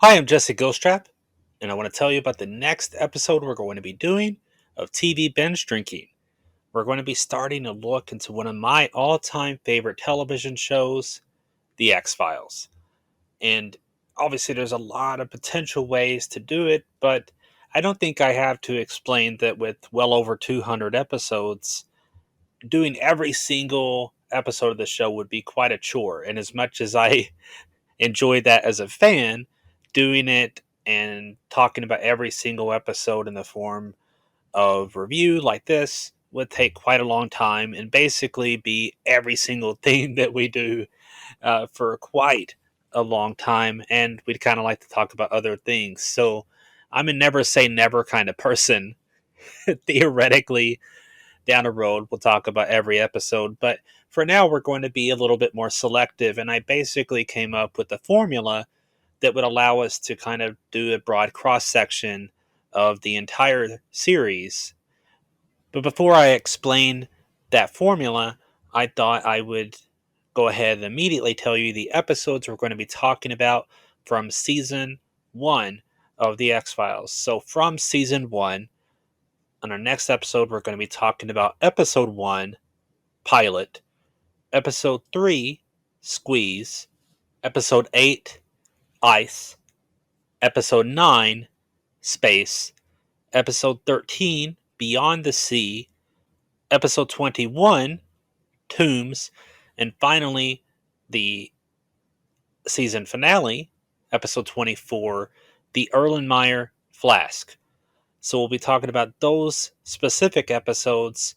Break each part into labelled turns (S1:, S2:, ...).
S1: Hi, I'm Jesse Ghostrap, and I want to tell you about the next episode we're going to be doing of TV Binge Drinking. We're going to be starting a look into one of my all time favorite television shows, The X Files. And obviously, there's a lot of potential ways to do it, but I don't think I have to explain that with well over 200 episodes, doing every single episode of the show would be quite a chore. And as much as I enjoy that as a fan, doing it and talking about every single episode in the form of review like this would take quite a long time and basically be every single thing that we do for quite a long time. And we'd kind of like to talk about other things. So I'm a never say never kind of person. Theoretically, down the road, we'll talk about every episode. But for now, we're going to be a little bit more selective. And I basically came up with a formula that would allow us to kind of do a broad cross section of the entire series. But before I explain that formula, I thought I would go ahead and immediately tell you the episodes we're going to be talking about from season one of The X Files. So, from season one, on our next episode, we're going to be talking about episode one, Pilot, episode three, Squeeze, episode eight, Ice, episode 9, Space, episode 13, Beyond the Sea, episode 21, Tombs, and finally, the season finale, episode 24, The Erlenmeyer Flask. So we'll be talking about those specific episodes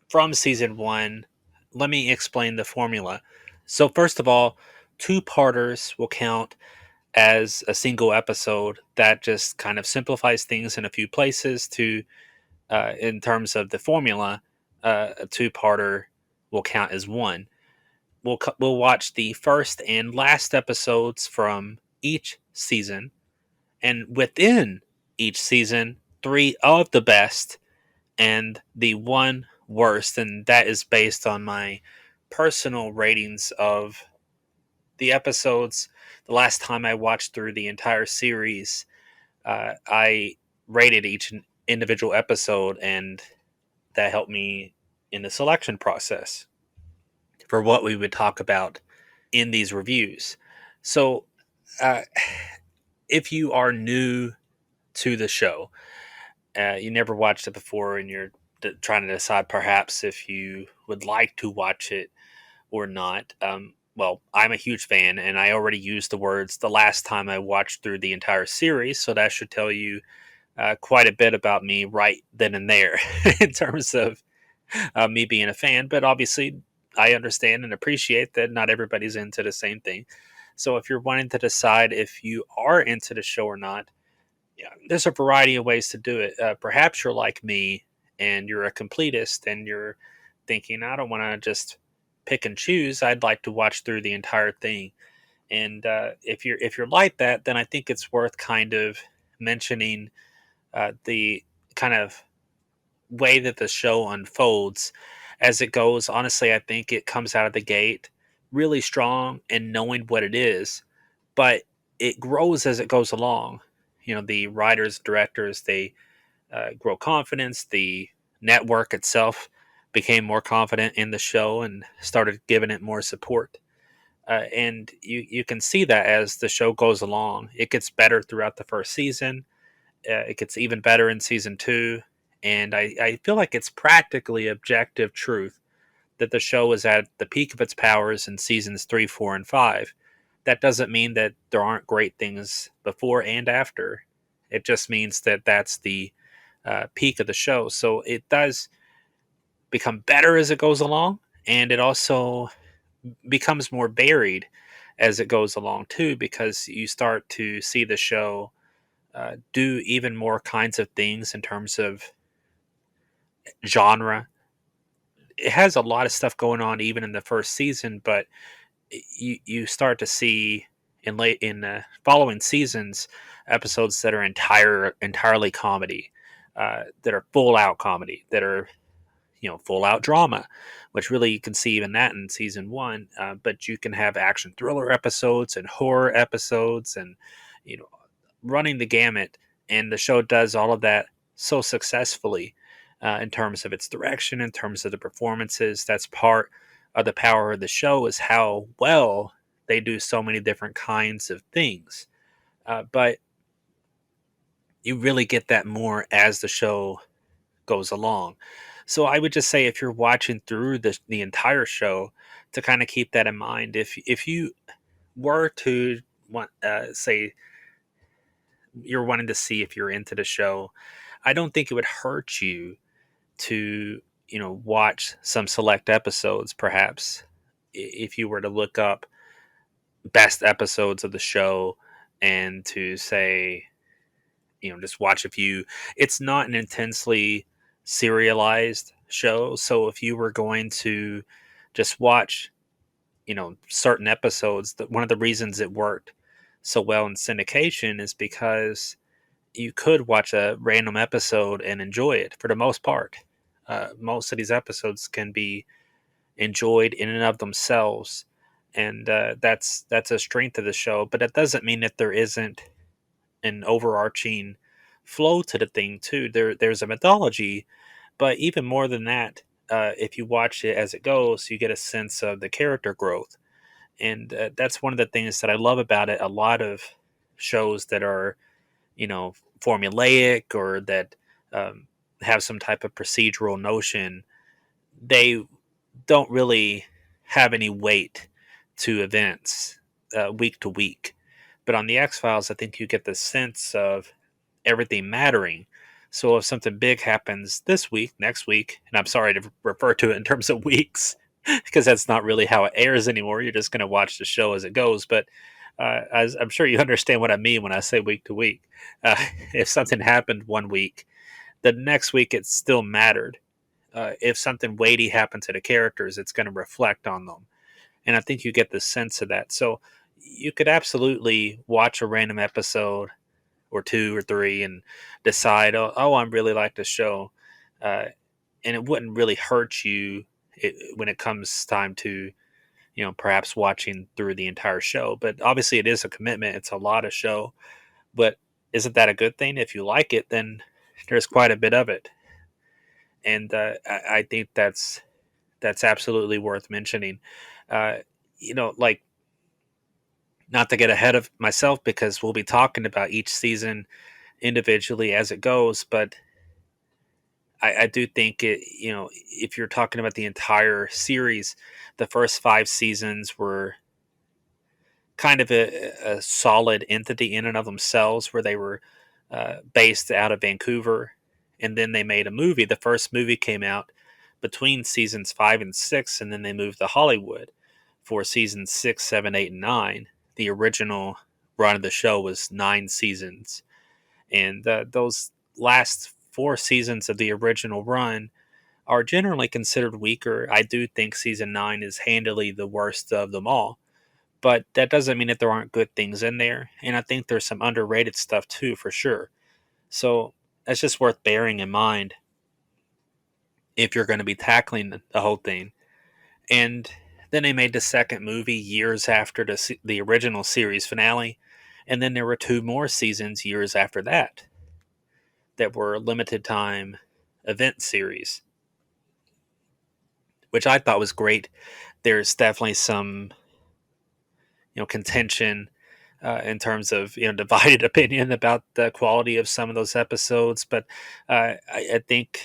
S1: from season 1. Let me explain the formula. So, first of all, two-parters will count as a single episode. That just kind of simplifies things in a few places to in terms of the formula. A two-parter will count as one. We'll watch the first and last episodes from each season, and within each season, three of the best and the one worst, and that is based on my personal ratings of the episodes. The last time I watched through the entire series, I rated each individual episode, and that helped me in the selection process for what we would talk about in these reviews. So, uh, if you are new to the show, you never watched it before, and you're trying to decide perhaps if you would like to watch it or not. Well, I'm a huge fan, and I already used the words the last time I watched through the entire series, so that should tell you quite a bit about me right then and there in terms of me being a fan. But obviously, I understand and appreciate that not everybody's into the same thing. So if you're wanting to decide if you are into the show or not, yeah, there's a variety of ways to do it. Perhaps you're like me and you're a completist and you're thinking, I don't want to just pick and choose. I'd like to watch through the entire thing. And if you're like that, then I think it's worth kind of mentioning the kind of way that the show unfolds as it goes. Honestly, I think it comes out of the gate really strong and knowing what it is, but it grows as it goes along. You know, the writers, directors, they grow confidence. The network itself became more confident in the show and started giving it more support. And you can see that as the show goes along. It gets better throughout the first season. It gets even better in season two. And I feel like it's practically objective truth that the show is at the peak of its powers in seasons three, four, and five. That doesn't mean that there aren't great things before and after. It just means that that's the peak of the show. So it does become better as it goes along, and it also becomes more varied as it goes along too, because you start to see the show do even more kinds of things in terms of genre. It has a lot of stuff going on even in the first season, but you start to see in following seasons episodes that are entirely comedy, that are full out comedy, that are full out drama, which really you can see even that in season one. But you can have action thriller episodes and horror episodes, and you know, running the gamut, and the show does all of that so successfully in terms of its direction, in terms of the performances. That's part of the power of the show is how well they do so many different kinds of things. But you really get that more as the show goes along. So I would just say if you're watching through the entire show, to kind of keep that in mind. If you were to want say you're wanting to see if you're into the show, I don't think it would hurt you to watch some select episodes, perhaps if you were to look up best episodes of the show and to say just watch a few. It's not an intensely serialized show, so if you were going to just watch certain episodes, that one of the reasons it worked so well in syndication is because you could watch a random episode and enjoy it for the most part. Most of these episodes can be enjoyed in and of themselves, and that's a strength of the show. But it doesn't mean that there isn't an overarching flow to the thing too. There's a mythology, but even more than that, if you watch it as it goes, you get a sense of the character growth, and that's one of the things that I love about it. A lot of shows that are formulaic or that um, have some type of procedural notion, they don't really have any weight to events week to week. But on the X Files, I think you get the sense of everything mattering. So if something big happens this week, next week, and I'm sorry to refer to it in terms of weeks, because that's not really how it airs anymore. You're just going to watch the show as it goes. But as I'm sure you understand what I mean when I say week to week. Uh, if something happened one week, the next week it still mattered. If something weighty happened to the characters, it's going to reflect on them. And I think you get the sense of that. So you could absolutely watch a random episode or two or three and decide, oh I really like the show. Uh, and it wouldn't really hurt you when it comes time to, perhaps watching through the entire show. But obviously, it is a commitment. It's a lot of show. But isn't that a good thing? If you like it, then there's quite a bit of it. And I think that's absolutely worth mentioning. Uh, like, not to get ahead of myself because we'll be talking about each season individually as it goes, but I do think if you're talking about the entire series, the first 5 seasons were kind of a solid entity in and of themselves, where they were based out of Vancouver, and then they made a movie. The first movie came out between seasons 5 and 6, and then they moved to Hollywood for seasons 6, 7, 8, and 9. The original run of the show was 9 seasons, and those last 4 seasons of the original run are generally considered weaker. I do think season 9 is handily the worst of them all, but that doesn't mean that there aren't good things in there. And I think there's some underrated stuff too, for sure. So that's just worth bearing in mind if you're going to be tackling the whole thing. And then they made the second movie years after the original series finale. And then there were 2 more seasons years after that were limited time event series, which I thought was great. There's definitely some contention in terms of divided opinion about the quality of some of those episodes, but I think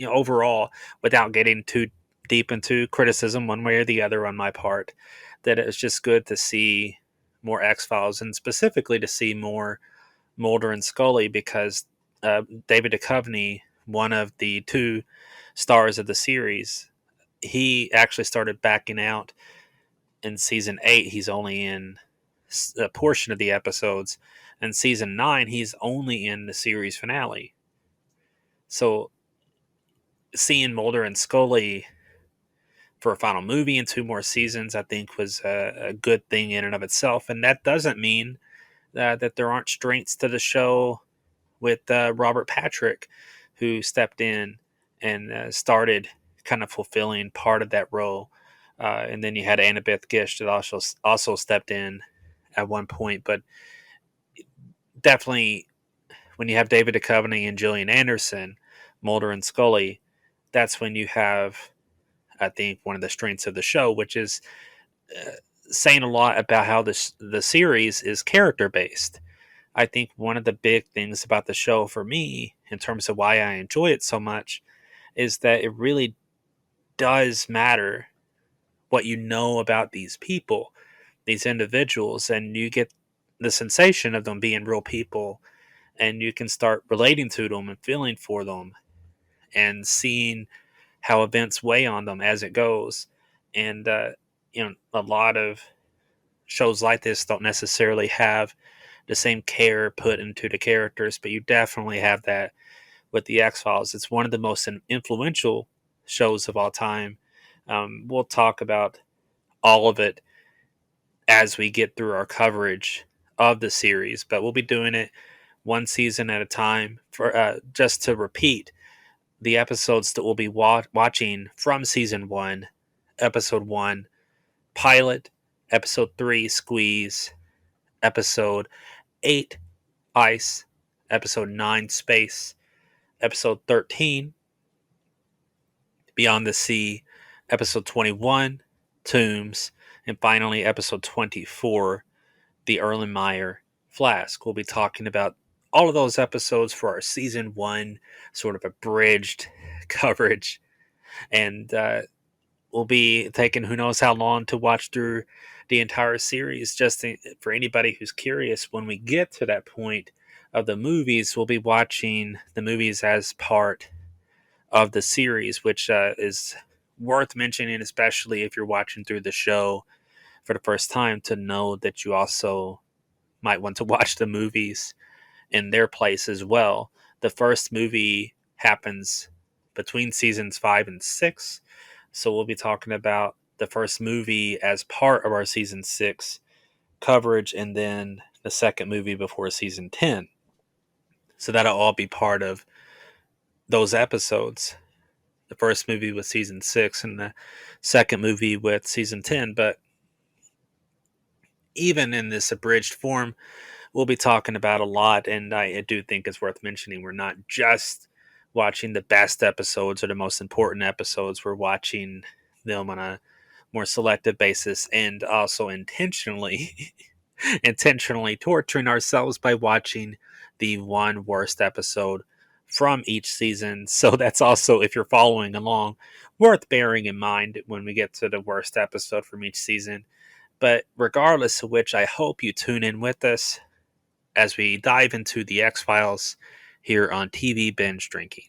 S1: overall, without getting too deep into criticism one way or the other on my part, that it's just good to see more X Files, and specifically to see more Mulder and Scully, because David Duchovny, one of the 2 stars of the series, he actually started backing out in season 8. He's only in a portion of the episodes. In season 9, he's only in the series finale. So seeing Mulder and Scully for a final movie and 2 more seasons, I think was a good thing in and of itself. And that doesn't mean that there aren't strengths to the show with Robert Patrick, who stepped in and started kind of fulfilling part of that role. And then you had Annabeth Gish that also stepped in at one point. But definitely when you have David Duchovny and Gillian Anderson, Mulder and Scully, that's when you have, I think, one of the strengths of the show, which is uh, saying a lot about how the series is character based. I think one of the big things about the show for me, in terms of why I enjoy it so much, is that it really does matter what you know about these people, these individuals, and you get the sensation of them being real people, and you can start relating to them and feeling for them and seeing how events weigh on them as it goes. And, a lot of shows like this don't necessarily have the same care put into the characters, but you definitely have that with the X Files. It's one of the most influential shows of all time. We'll talk about all of it as we get through our coverage of the series, but we'll be doing it one season at a time. For just to repeat, the episodes that we'll be watching from season one: episode 1, pilot; episode 3, squeeze; episode 8, ice; episode 9, space; episode 13, beyond the sea; episode 21, tombs; and finally episode 24, the Erlenmeyer flask. We'll be talking about all of those episodes for our season 1 sort of abridged coverage, and we'll be taking who knows how long to watch through the entire series. For anybody who's curious, when we get to that point of the movies, we'll be watching the movies as part of the series, which is worth mentioning, especially if you're watching through the show for the first time, to know that you also might want to watch the movies in their place as well. The first movie happens between seasons 5 and 6, so we'll be talking about the first movie as part of our season 6 coverage, and then the second movie before season 10. So that'll all be part of those episodes. The first movie with season 6 and the second movie with season 10. But even in this abridged form, we'll be talking about a lot, and I do think it's worth mentioning we're not just watching the best episodes or the most important episodes. We're watching them on a more selective basis, and also intentionally intentionally torturing ourselves by watching the one worst episode from each season. So that's also, if you're following along, worth bearing in mind when we get to the worst episode from each season. But regardless of which, I hope you tune in with us as we dive into the X Files here on TV Binge Drinking.